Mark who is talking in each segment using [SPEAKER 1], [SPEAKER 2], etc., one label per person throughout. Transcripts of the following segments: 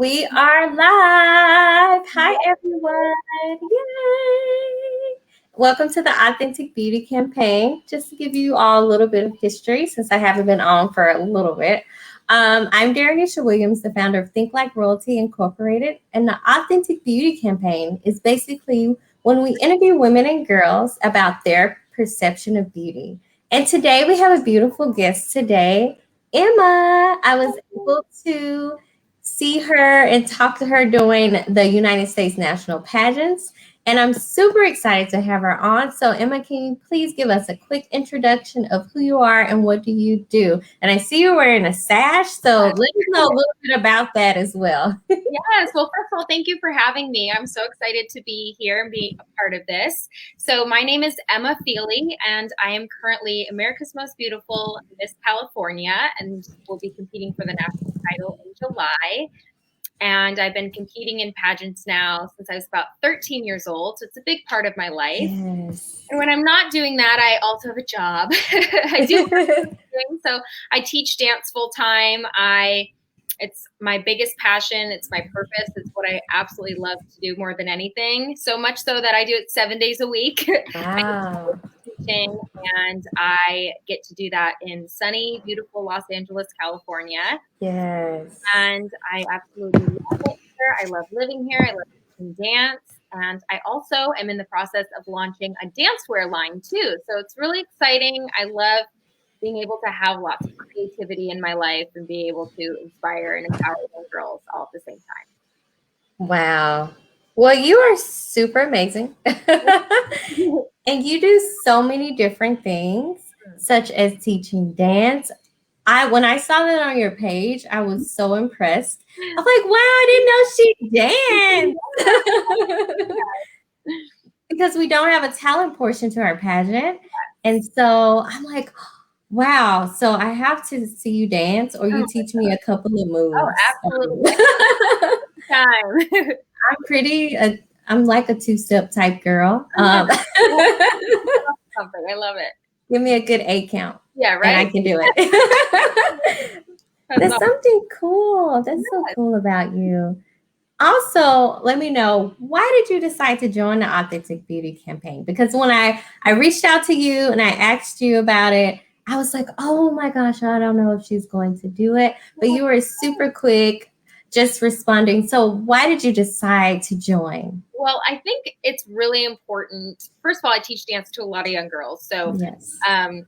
[SPEAKER 1] We are live. Hi, everyone. Yay. Welcome to the Authentic Beauty Campaign. Just to give you all a little bit of history, since I haven't been on for a little bit. I'm Darrenisha Williams, the founder of Think Like Royalty Incorporated. And the Authentic Beauty Campaign is basically when we interview women and girls about their perception of beauty. And today we have a beautiful guest today, Emma. I was able to see her and talk to her during the United States national pageants. And I'm super excited to have her on. So, Emma, can you please give us a quick introduction of who you are and what do you do? And I see you're wearing a sash, so let us know a little bit about that as well.
[SPEAKER 2] Yes. Well, first of all, thank you for having me. I'm so excited to be here and be a part of this. So my name is Emma Feeheley, and I am currently America's Most Beautiful Miss California, and will be competing for the national title in July. And I've been competing in pageants now since I was about 13 years old. So it's a big part of my life.
[SPEAKER 1] Yes.
[SPEAKER 2] And when I'm not doing that, I also have a job. I do so I teach dance full time. It's my biggest passion. It's my purpose. It's what I absolutely love to do more than anything. So much so that I do it 7 days a week.
[SPEAKER 1] Wow.
[SPEAKER 2] Teaching, and I get to do that in sunny, beautiful Los Angeles, California.
[SPEAKER 1] Yes.
[SPEAKER 2] And I absolutely love it here. I love living here. I love teaching dance. And I also am in the process of launching a dancewear line too. So it's really exciting. I love being able to have lots of creativity in my life and be able to inspire and empower young girls all at the same time.
[SPEAKER 1] Wow. Well, you are super amazing. And you do so many different things, such as teaching dance. When I saw that on your page, I was so impressed. I was like, wow, I didn't know she danced. Because we don't have a talent portion to our pageant. And so I'm like, wow. So I have to see you dance or you teach me a couple of moves.
[SPEAKER 2] Oh, absolutely. Time.
[SPEAKER 1] I'm like a two-step type girl.
[SPEAKER 2] Something. I love it.
[SPEAKER 1] Give me a good 8 count.
[SPEAKER 2] Yeah, right.
[SPEAKER 1] And I can do it. That's something cool. That's so cool about you. Also, let me know, why did you decide to join the Authentic Beauty Campaign? Because when I reached out to you and I asked you about it, I was like, oh my gosh, I don't know if she's going to do it. But you were super quick just responding. So why did you decide to join?
[SPEAKER 2] Well, I think it's really important. First of all, I teach dance to a lot of young girls. So,
[SPEAKER 1] yes.
[SPEAKER 2] I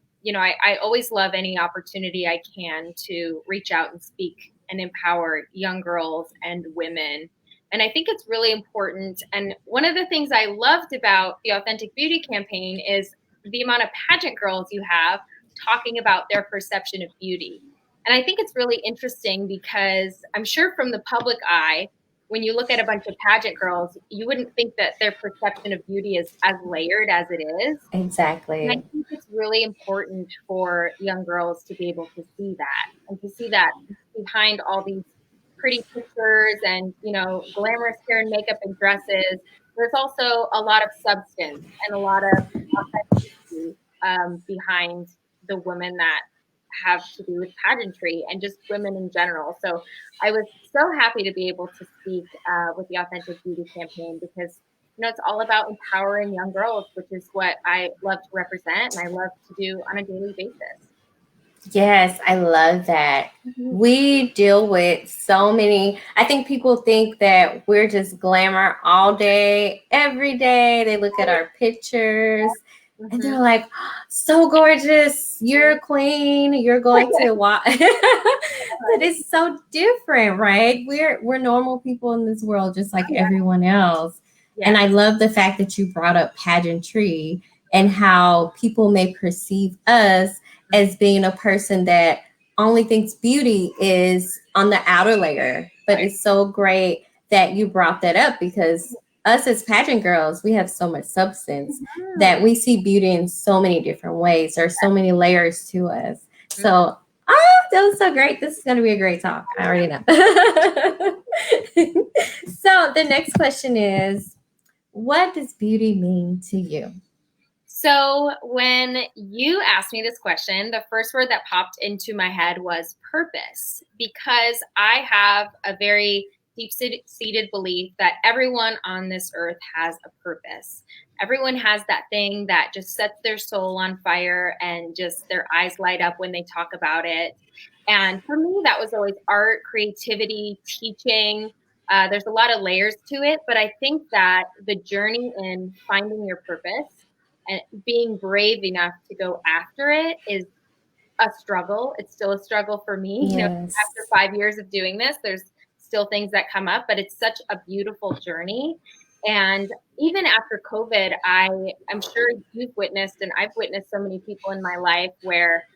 [SPEAKER 2] always love any opportunity I can to reach out and speak and empower young girls and women. And I think it's really important. And one of the things I loved about the Authentic Beauty Campaign is the amount of pageant girls you have talking about their perception of beauty. And I think it's really interesting because I'm sure from the public eye, when you look at a bunch of pageant girls, you wouldn't think that their perception of beauty is as layered as it is.
[SPEAKER 1] Exactly.
[SPEAKER 2] And I think it's really important for young girls to be able to see that and to see that behind all these pretty pictures and, glamorous hair and makeup and dresses, there's also a lot of substance and a lot of authenticity behind the women that have to do with pageantry and just women in general. So I was so happy to be able to speak with the Authentic Beauty Campaign because, it's all about empowering young girls, which is what I love to represent and I love to do on a daily basis.
[SPEAKER 1] Yes, I love that. Mm-hmm. We deal with so many. I think people think that we're just glamour all day, every day. They look at our pictures and they're like, so gorgeous. You're a queen. You're going to watch. But it's so different, right? We're normal people in this world, just like everyone else. Yeah. And I love the fact that you brought up pageantry and how people may perceive us as being a person that only thinks beauty is on the outer layer. But it's so great that you brought that up because us as pageant girls, we have so much substance that we see beauty in so many different ways. There's so many layers to us. So, that was so great. This is going to be a great talk. I already know. So the next question is, what does beauty mean to you?
[SPEAKER 2] So when you asked me this question, the first word that popped into my head was purpose, because I have a very deep-seated belief that everyone on this earth has a purpose. Everyone has that thing that just sets their soul on fire and just their eyes light up when they talk about it. And for me, that was always art, creativity, teaching. There's a lot of layers to it, but I think that the journey in finding your purpose and being brave enough to go after it is a struggle. It's still a struggle for me.
[SPEAKER 1] Yes.
[SPEAKER 2] After 5 years of doing this, there's still things that come up, but it's such a beautiful journey. And even after COVID, I'm sure you've witnessed, and I've witnessed so many people in my life where,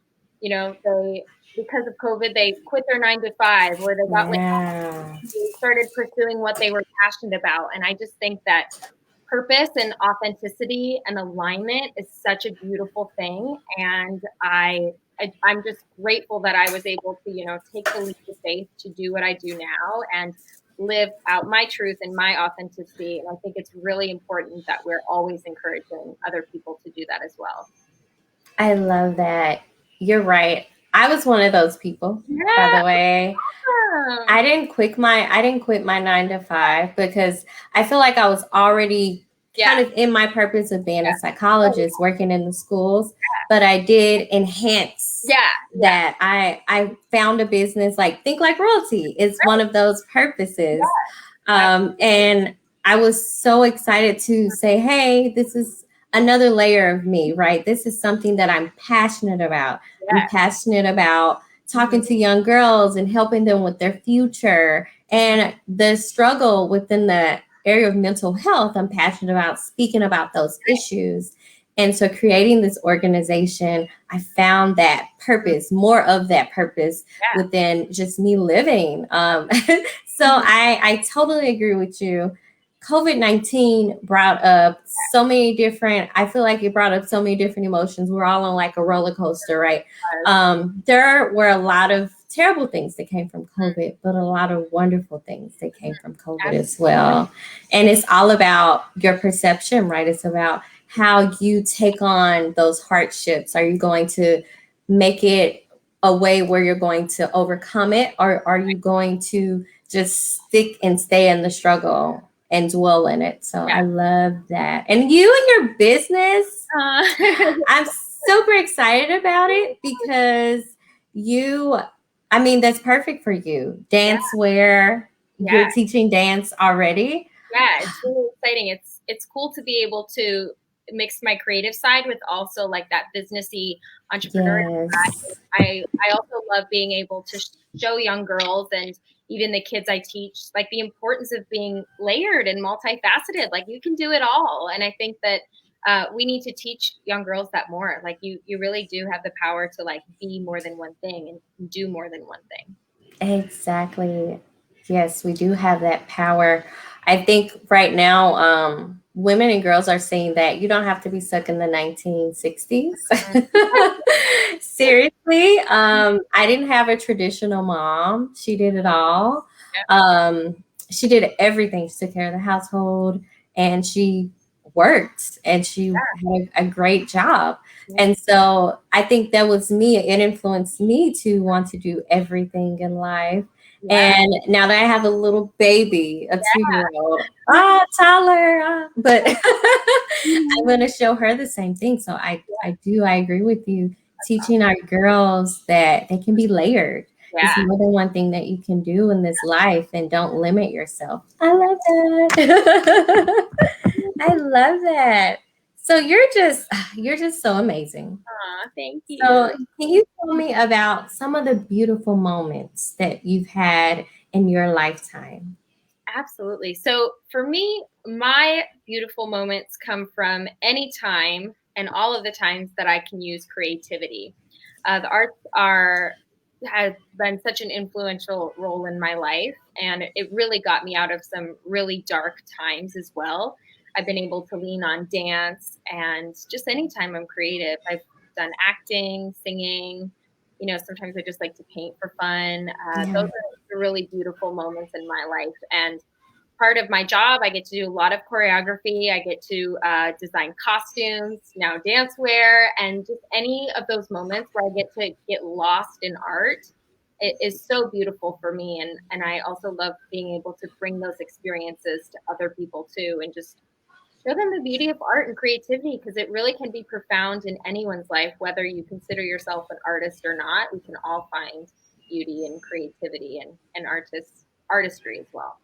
[SPEAKER 2] they, because of COVID, they quit their 9 to 5, or they got laid
[SPEAKER 1] Yeah.
[SPEAKER 2] off, they started pursuing what they were passionate about. And I just think that purpose and authenticity and alignment is such a beautiful thing. And I'm just grateful that I was able to, take the leap of faith to do what I do now and live out my truth and my authenticity. And I think it's really important that we're always encouraging other people to do that as well.
[SPEAKER 1] I love that. You're right. I was one of those people, by
[SPEAKER 2] Yeah.
[SPEAKER 1] the way. I didn't quit my 9 to 5 because I feel like I was already kind of in my purpose of being a psychologist, working in the schools, but I did enhance that. I found a business, like Think Like Royalty is one of those purposes. And I was so excited to say, hey, this is another layer of me, right? This is something that I'm passionate about. I'm passionate about talking to young girls and helping them with their future and the struggle within the area of mental health. I'm passionate about speaking about those issues. And so creating this organization, I found that purpose, more of that purpose within just me living. So I totally agree with you. COVID-19 brought up so many different, I feel like it brought up so many different emotions. We're all on like a roller coaster, right? There were a lot of terrible things that came from COVID, but a lot of wonderful things that came from COVID as well. And it's all about your perception, right? It's about how you take on those hardships. Are you going to make it a way where you're going to overcome it, or are you going to just stick and stay in the struggle and dwell in it? So I love that. And you and your business, I'm super excited about it because that's perfect for you. Dance wear, you're teaching dance already.
[SPEAKER 2] Yeah, it's really exciting. It's cool to be able to mix my creative side with also like that businessy entrepreneurial side. I also love being able to show young girls and even the kids I teach, like the importance of being layered and multifaceted. Like you can do it all. And I think that we need to teach young girls that more. Like you really do have the power to like be more than one thing and do more than one thing.
[SPEAKER 1] Exactly. Yes, we do have that power. I think right now, women and girls are saying that you don't have to be stuck in the 1960s. Seriously, I didn't have a traditional mom. She did it all. She did everything. She took care of the household and she worked and she had a great job. And so I think that was me. It influenced me to want to do everything in life. And now that I have a little baby, a 2-year-old, toddler, but I'm going to show her the same thing. So I agree with you. Teaching our girls that they can be layered. It's more than one thing that you can do in this life, and don't limit yourself. I love that. I love that. So you're just so amazing.
[SPEAKER 2] Thank you.
[SPEAKER 1] So can you tell me about some of the beautiful moments that you've had in your lifetime?
[SPEAKER 2] Absolutely. So for me, my beautiful moments come from any time and all of the times that I can use creativity. The arts has been such an influential role in my life, and it really got me out of some really dark times as well. I've been able to lean on dance and just anytime I'm creative. I've done acting, singing. Sometimes I just like to paint for fun. Those are the really beautiful moments in my life. And part of my job, I get to do a lot of choreography. I get to design costumes, now dance wear, and just any of those moments where I get to get lost in art it is so beautiful for me. And I also love being able to bring those experiences to other people too, and just show them the beauty of art and creativity, because it really can be profound in anyone's life, whether you consider yourself an artist or not. We can all find beauty and creativity and artistry as well.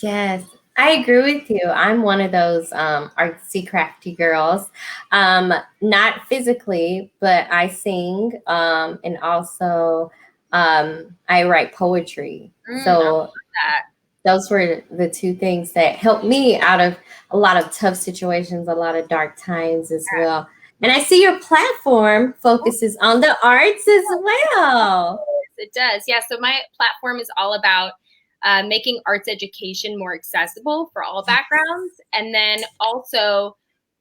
[SPEAKER 1] Yes, I agree with you. I'm one of those artsy, crafty girls. Not physically, but I sing, and also I write poetry.
[SPEAKER 2] I love
[SPEAKER 1] So
[SPEAKER 2] that.
[SPEAKER 1] those were the two things that helped me out of a lot of tough situations, a lot of dark times as well. And I see your platform focuses on the arts as well.
[SPEAKER 2] It does. Yeah. So my platform is all about making arts education more accessible for all backgrounds, and then also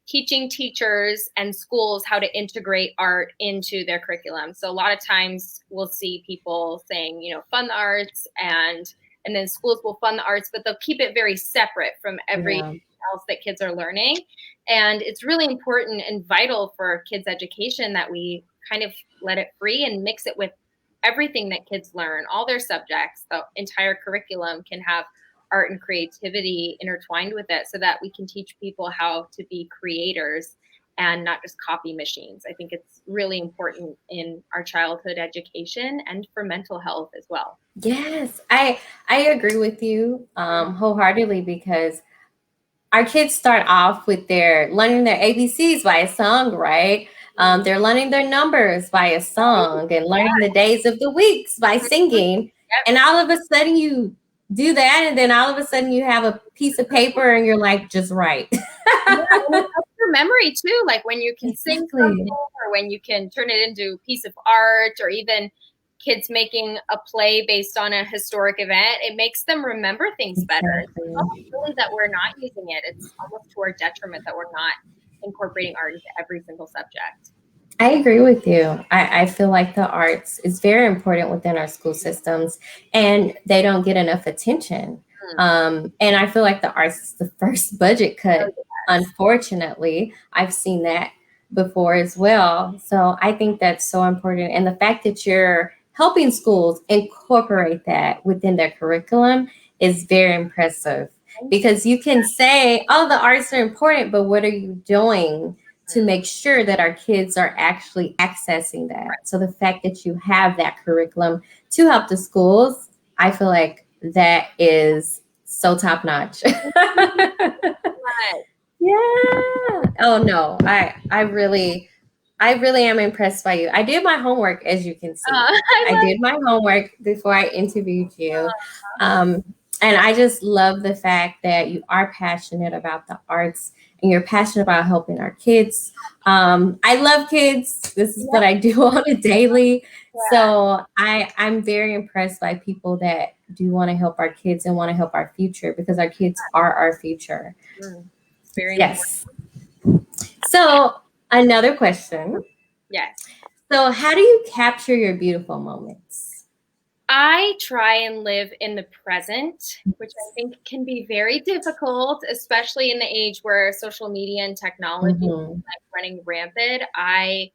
[SPEAKER 2] teaching teachers and schools how to integrate art into their curriculum. So a lot of times we'll see people saying, fund the arts, and then schools will fund the arts, but they'll keep it very separate from everything
[SPEAKER 1] Yeah.
[SPEAKER 2] else that kids are learning. And it's really important and vital for kids' education that we kind of let it free and mix it with everything that kids learn, all their subjects. The entire curriculum can have art and creativity intertwined with it, so that we can teach people how to be creators and not just copy machines. I think it's really important in our childhood education and for mental health as well.
[SPEAKER 1] Yes, I agree with you wholeheartedly, because our kids start off with their learning their ABCs by a song, right? They're learning their numbers by a song and learning the days of the weeks by singing. And all of a sudden you do that, and then all of a sudden you have a piece of paper and you're like, just write.
[SPEAKER 2] Yeah, and it helps your memory too. Like when you can sing something,
[SPEAKER 1] Exactly.
[SPEAKER 2] or when you can turn it into a piece of art, or even kids making a play based on a historic event, it makes them remember things better. It's
[SPEAKER 1] Exactly.
[SPEAKER 2] almost silly that we're not using it. It's almost to our detriment that we're not incorporating art into every single subject.
[SPEAKER 1] I agree with you. I feel like the arts is very important within our school systems, and they don't get enough attention.
[SPEAKER 2] Mm.
[SPEAKER 1] And I feel like the arts is the first budget
[SPEAKER 2] Oh,
[SPEAKER 1] cut.
[SPEAKER 2] yes.
[SPEAKER 1] Unfortunately, I've seen that before as well. So I think that's so important. And the fact that you're helping schools incorporate that within their curriculum is very impressive, because you can say, oh, the arts are important, but what are you doing to make sure that our kids are actually accessing that? So the fact that you have that curriculum to help the schools, I feel like that is so top notch.
[SPEAKER 2] Right.
[SPEAKER 1] Yeah. Oh no, I really am impressed by you. I did my homework, as you can see.
[SPEAKER 2] I
[SPEAKER 1] I
[SPEAKER 2] love
[SPEAKER 1] did my homework before I interviewed you. Um, and I just love the fact that you are passionate about the arts and you're passionate about helping our kids. I love kids. This is what I do on a daily. So I'm very impressed by people that do want to help our kids and want to help our future, because our kids are our future.
[SPEAKER 2] It's very important.
[SPEAKER 1] Yes. So another question.
[SPEAKER 2] Yes.
[SPEAKER 1] So how do you capture your beautiful moments?
[SPEAKER 2] I try and live in the present, which I think can be very difficult, especially in the age where social media and technology is
[SPEAKER 1] Mm-hmm.
[SPEAKER 2] like running rampant. I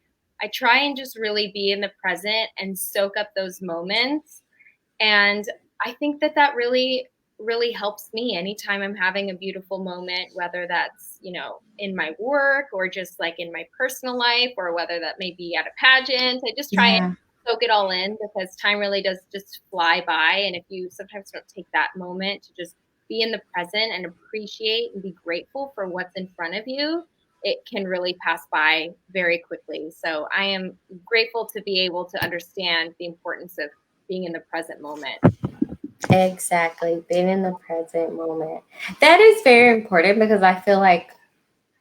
[SPEAKER 2] try and just really be in the present and soak up those moments. And I think that really helps me anytime I'm having a beautiful moment, whether that's, in my work or just like in my personal life, or whether that may be at a pageant. I just try and
[SPEAKER 1] Yeah,
[SPEAKER 2] soak it all in, because time really does just fly by. And if you sometimes don't take that moment to just be in the present and appreciate and be grateful for what's in front of you, it can really pass by very quickly. So I am grateful to be able to understand the importance of being in the present moment.
[SPEAKER 1] exactly. Being in the present moment. That is very important, because I feel like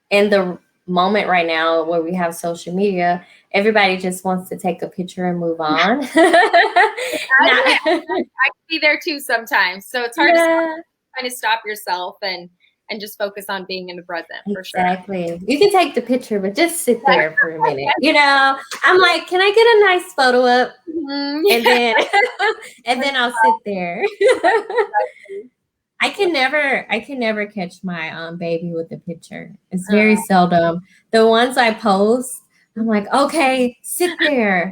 [SPEAKER 1] in the moment right now where we have social media, everybody just wants to take a picture and move on.
[SPEAKER 2] I
[SPEAKER 1] Not,
[SPEAKER 2] can be there too sometimes. So it's hard to
[SPEAKER 1] yeah,
[SPEAKER 2] kind of stop yourself and just focus on being in the present, for sure.
[SPEAKER 1] exactly. You can take the picture, but just sit there for a minute. I'm like, can I get a nice photo up? And then and then I'll sit there. I can never catch my baby with a picture. It's very seldom. The ones I post, I'm like, okay, sit there,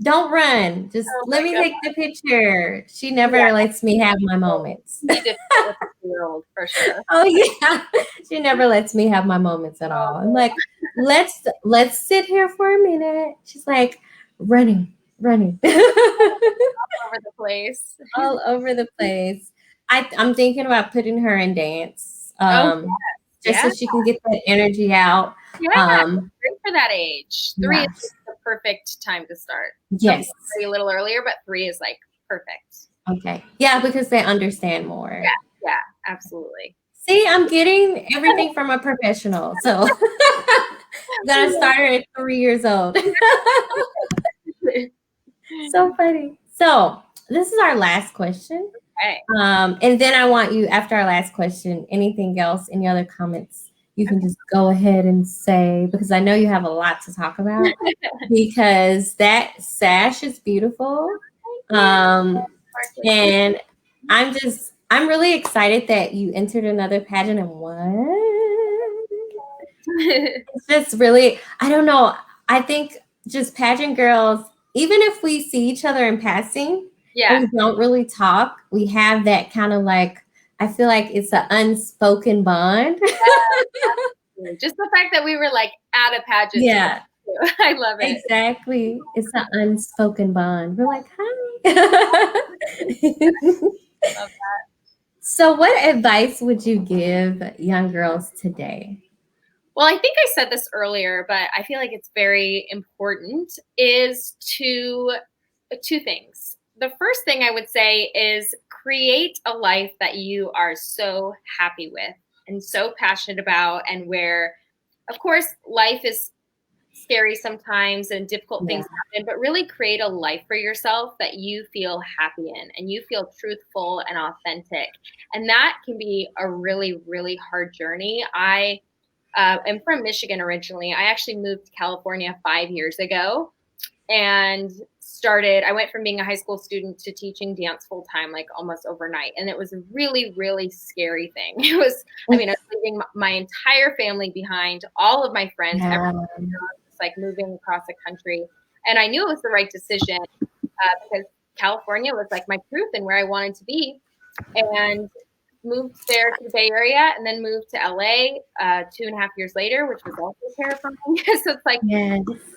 [SPEAKER 1] Don't run. Just
[SPEAKER 2] Oh
[SPEAKER 1] let
[SPEAKER 2] my
[SPEAKER 1] me
[SPEAKER 2] god.
[SPEAKER 1] take the picture. She
[SPEAKER 2] Yeah,
[SPEAKER 1] never lets me have my moments.
[SPEAKER 2] you need to fit with the 2-year-old for sure.
[SPEAKER 1] Oh yeah. She never lets me have my moments at all. I'm
[SPEAKER 2] Oh,
[SPEAKER 1] like, let's sit here for a minute. She's like, running, running.
[SPEAKER 2] all over the place.
[SPEAKER 1] All over the place. I'm thinking about putting her in dance.
[SPEAKER 2] Oh,
[SPEAKER 1] Just
[SPEAKER 2] yeah.
[SPEAKER 1] so she can get that energy out.
[SPEAKER 2] Yeah,
[SPEAKER 1] Um,
[SPEAKER 2] great for that age. 3 is
[SPEAKER 1] yes.
[SPEAKER 2] the perfect time to start. Some
[SPEAKER 1] Yes.
[SPEAKER 2] people say a little earlier, but 3 is like perfect.
[SPEAKER 1] Okay. Yeah, because they understand more.
[SPEAKER 2] Yeah, absolutely.
[SPEAKER 1] See, I'm getting everything from a professional. So I'm gonna start her at 3 years old. So funny. So this is our last question.
[SPEAKER 2] Okay.
[SPEAKER 1] And then I want you, after our last question, anything else, any other comments, you can just go ahead and say, because I know you have a lot to talk about, because that sash is beautiful. And I'm really excited that you entered another pageant and won. It's just really, I don't know. I think just pageant girls, even if we see each other in passing
[SPEAKER 2] Yeah.
[SPEAKER 1] and we don't really talk, we have that kind of like, I feel like it's an unspoken bond.
[SPEAKER 2] Just the fact that we were like at a pageant.
[SPEAKER 1] Yeah,
[SPEAKER 2] Together. I love it.
[SPEAKER 1] exactly. It's an unspoken bond. We're like, hi.
[SPEAKER 2] Love that.
[SPEAKER 1] So, what advice would you give young girls today?
[SPEAKER 2] Well, I think I said this earlier, but I feel like it's very important is to 2 things. The first thing I would say is create a life that you are so happy with and so passionate about, and where, of course, life is scary sometimes and difficult things happen, but really create a life for yourself that you feel happy in and you feel truthful and authentic. And that can be a really, really hard journey. I am from Michigan originally. I actually moved to California 5 years ago and I went from being a high school student to teaching dance full time, like almost overnight. And it was a really, really scary thing. I was leaving my entire family behind, all of my friends, everyone, just like moving across the country. And I knew it was the right decision because California was like my truth and where I wanted to be. And moved there to the Bay Area and then moved to LA 2.5 years later, which was also terrifying. So it's like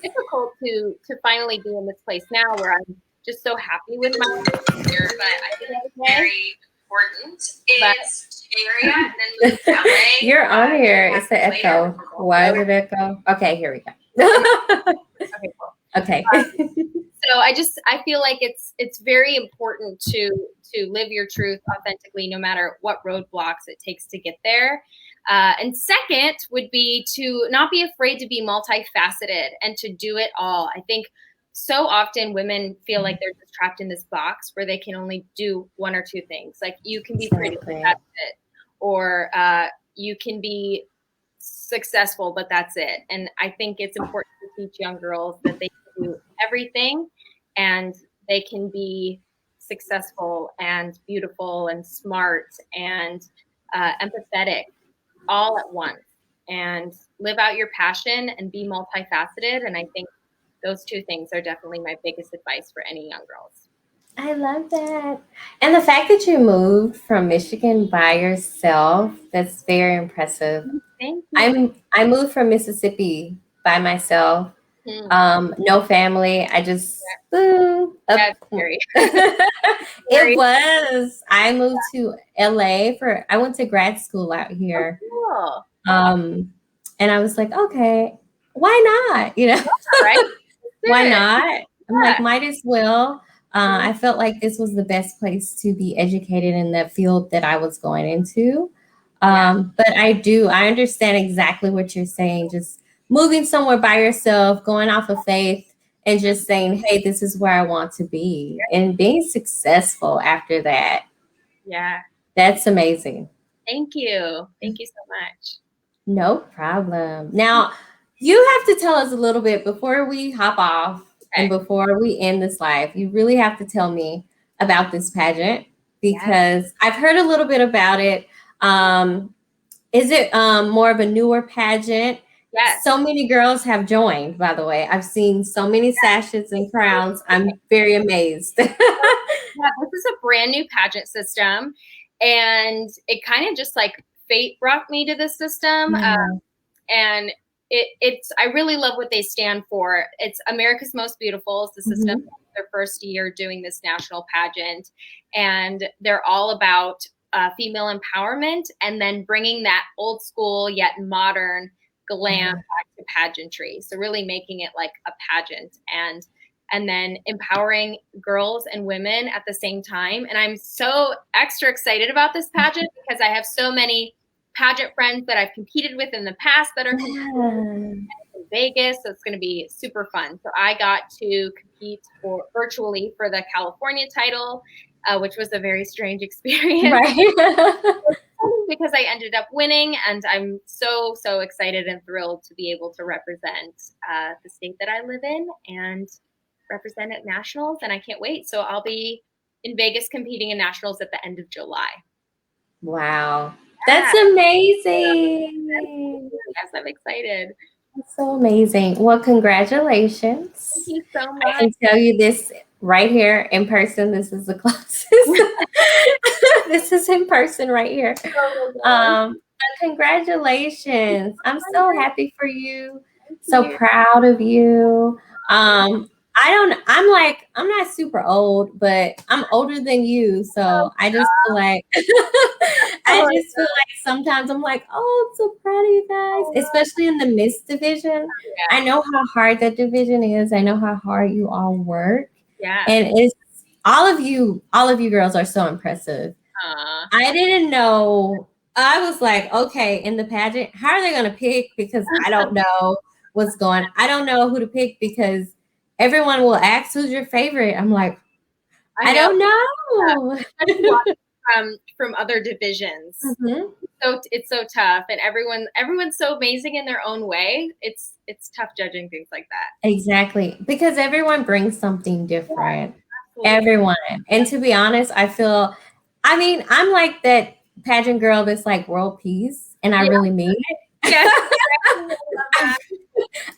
[SPEAKER 2] difficult to finally be in this place now where I'm just so happy with my life here. But I think it's very important is area and then move to LA.
[SPEAKER 1] You're on here. It's the echo. Why is it echo? Okay, here we go.
[SPEAKER 2] Okay, cool.
[SPEAKER 1] Okay.
[SPEAKER 2] So I feel like it's very important to live your truth authentically, no matter what roadblocks it takes to get there. And second would be to not be afraid to be multifaceted and to do it all. I think so often women feel like they're just trapped in this box where they can only do 1 or 2 things. Like you can be pretty, that's it, or you can be successful, but that's it. And I think it's important to teach young girls that they can do everything and they can be successful and beautiful and smart and empathetic all at once, and live out your passion and be multifaceted. And I think those 2 things are definitely my biggest advice for any young girls.
[SPEAKER 1] I love that. And the fact that you moved from Michigan by yourself, that's very impressive.
[SPEAKER 2] Thank you.
[SPEAKER 1] I moved from Mississippi by myself. No family. I just
[SPEAKER 2] That's scary.
[SPEAKER 1] It was. I moved to LA I went to grad school out here.
[SPEAKER 2] Cool.
[SPEAKER 1] And I was like, okay, why not? You know,
[SPEAKER 2] Right?
[SPEAKER 1] why not? I'm like, might as well. I felt like this was the best place to be educated in the field that I was going into. But I understand exactly what you're saying. Just moving somewhere by yourself, going off of faith, and just saying, hey, this is where I want to be, and being successful after that.
[SPEAKER 2] Yeah.
[SPEAKER 1] That's amazing.
[SPEAKER 2] Thank you. Thank you so much.
[SPEAKER 1] No problem. Now, you have to tell us a little bit before we hop off and before we end this live. You really have to tell me about this pageant because I've heard a little bit about it. Is it more of a newer pageant?
[SPEAKER 2] Yes.
[SPEAKER 1] So many girls have joined, by the way. I've seen so many sashes and crowns. I'm very amazed.
[SPEAKER 2] Yeah, this is a brand new pageant system, and it kind of just like fate brought me to this system.
[SPEAKER 1] Yeah.
[SPEAKER 2] And it's I really love what they stand for. It's America's Most Beautiful is the system.
[SPEAKER 1] Mhm.
[SPEAKER 2] Their first year doing this national pageant, and they're all about female empowerment and then bringing that old school yet modern glam back to pageantry. So really making it like a pageant and then empowering girls and women at the same time. And I'm so extra excited about this pageant because I have so many pageant friends that I've competed with in the past that are competing in Vegas. So it's going to be super fun. So I got to compete for virtually for the California title, which was a very strange experience.
[SPEAKER 1] Right.
[SPEAKER 2] Because I ended up winning, and I'm so excited and thrilled to be able to represent the state that I live in and represent at nationals, and I can't wait. So I'll be in Vegas competing in nationals at the end of July.
[SPEAKER 1] Wow.
[SPEAKER 2] Yeah.
[SPEAKER 1] That's amazing.
[SPEAKER 2] Yes, I'm excited.
[SPEAKER 1] That's so amazing. Well, congratulations.
[SPEAKER 2] Thank you so
[SPEAKER 1] I
[SPEAKER 2] much.
[SPEAKER 1] can tell you this right here in person. This is the closest. This is in person right here. But congratulations. I'm so happy for you. So proud of you. I'm not super old, but I'm older than you. So I just feel like sometimes I'm like, oh, I'm so proud of you guys, especially in the Miss division. I know how hard that division is. I know how hard you all work.
[SPEAKER 2] Yeah.
[SPEAKER 1] And it's all of you girls are so impressive. I didn't know. I was like, okay, in the pageant, how are they going to pick? Because I don't know what's going. I don't know who to pick because everyone will ask who's your favorite. I'm like, I don't know.
[SPEAKER 2] From other divisions.
[SPEAKER 1] Mhm.
[SPEAKER 2] So it's so tough, and everyone's so amazing in their own way. It's tough judging things like that.
[SPEAKER 1] Exactly, because everyone brings something different.
[SPEAKER 2] Yeah,
[SPEAKER 1] Everyone, and to be honest, I mean, I'm like that pageant girl that's like world peace, and I really mean it.
[SPEAKER 2] Yes.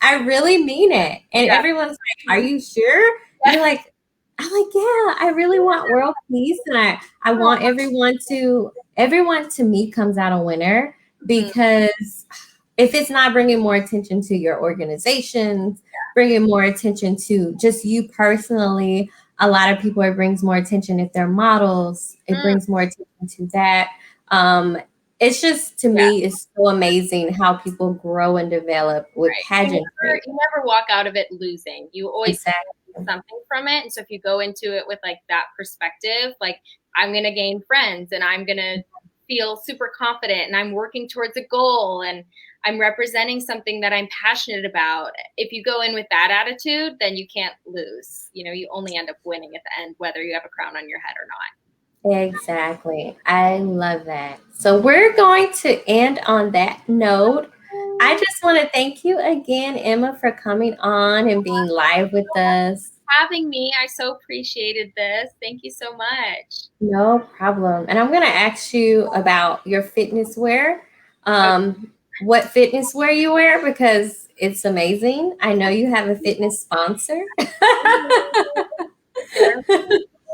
[SPEAKER 1] I really mean it. And everyone's like, are you sure? And you're like, I'm like, yeah, I really want world peace. And I want everyone to me comes out a winner because if it's not bringing more attention to your organizations, bringing more attention to just you personally, a lot of people, it brings more attention if they're models. It brings more attention to that. It's just, to me, it's so amazing how people grow and develop with pageantry.
[SPEAKER 2] You never walk out of it losing. You always get something from it. And so if you go into it with like that perspective, like I'm going to gain friends and I'm going to feel super confident and I'm working towards a goal and I'm representing something that I'm passionate about. If you go in with that attitude, then you can't lose. You know, you only end up winning at the end, whether you have a crown on your head or not.
[SPEAKER 1] Exactly. I love that. So we're going to end on that note. I just want to thank you again, Emma, for coming on and being live with us.
[SPEAKER 2] Having me. I so appreciated this. Thank you so much.
[SPEAKER 1] No problem. And I'm going to ask you about your fitness wear. What fitness wear you wear, because it's amazing. I know you have a fitness sponsor.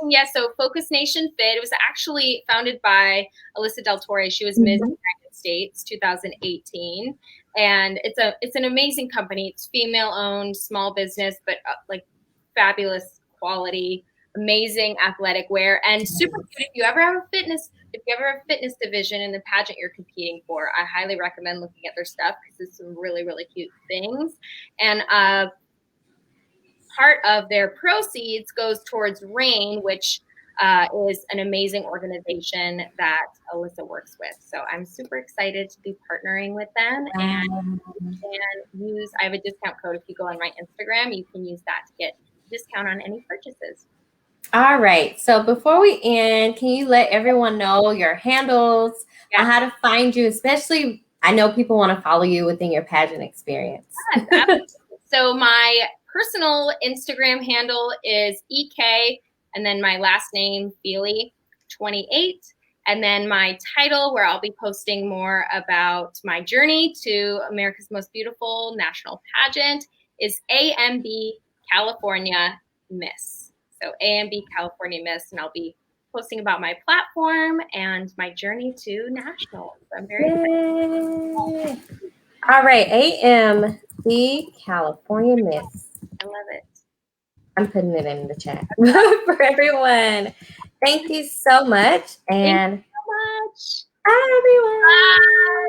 [SPEAKER 2] Yeah, so Focus Nation Fit. It was actually founded by Alyssa Del Torre. She was Miss United States 2018, and it's an amazing company. It's female owned, small business, but like fabulous quality, amazing athletic wear, and super cute. If you ever have a fitness division in the pageant you're competing for, I highly recommend looking at their stuff because it's some really cute things. And part of their proceeds goes towards RAIN, which is an amazing organization that Alyssa works with. So I'm super excited to be partnering with them and I have a discount code. If you go on my Instagram, you can use that to get a discount on any purchases.
[SPEAKER 1] All right. So before we end, can you let everyone know your handles on how to find you? Especially, I know people want to follow you within your pageant experience.
[SPEAKER 2] Yes, so my personal Instagram handle is EK and then my last name, Feeheley 28. And then my title, where I'll be posting more about my journey to America's Most Beautiful National Pageant, is AMB California Miss. So AMB California Miss, and I'll be posting about my platform and my journey to national. So I'm very excited.
[SPEAKER 1] Yay. All right, AMB California Miss.
[SPEAKER 2] I love it.
[SPEAKER 1] I'm putting it in the chat for everyone. Thank you so much.
[SPEAKER 2] Thank
[SPEAKER 1] And
[SPEAKER 2] you so much.
[SPEAKER 1] bye, everyone.
[SPEAKER 2] Bye.